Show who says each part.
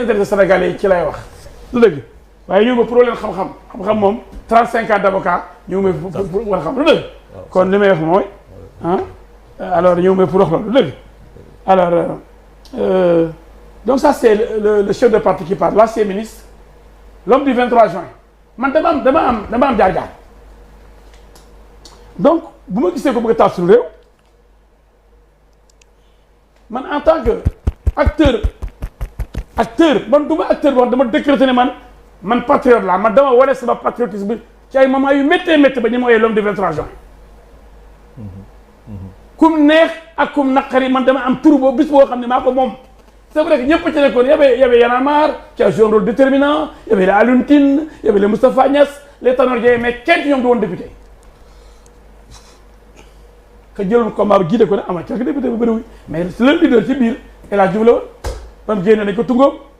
Speaker 1: intérêt sénégalais yi ci lay wax lu dëgg waaye ñëw ma pour leen xam-xam moom 35 ans d'avocat ñëw ma pour war a xam lu dëgg kon li may wax mooy alors ñëw ma pour wax loolu lu dëgg alors donc ça c'est le chef de parti qui parle l'ancien ministre l'homme du 23 juin man dama am jaar-jaar donc bu ma gisee ko bëgg a taal suñu réew man en tant que acteur man du ma acteur boo xam dama décréter ne man patriote la man dama wane sama patriotisme bi ci ay moment yu méttee ba ñu ma woowee l'homme du 23 juin kum neex ak kum naqari man dama am tur boobu bis boo xam ne maa ko moom c'est vrai que ñëpp ci nekkoon y avait Y'en a marre qui a joué un rôle déterminant y avait les Alioune Tine y avait les Moustapha Niasse les Tanor Dieng mais kenn ci ñoom du woon député ka jëloon combat bi jiite ko ne ama quelque député bu bëriwul mais le leader ci biir El Hadj Diouf la woon ba mu génne nañ ko tungoom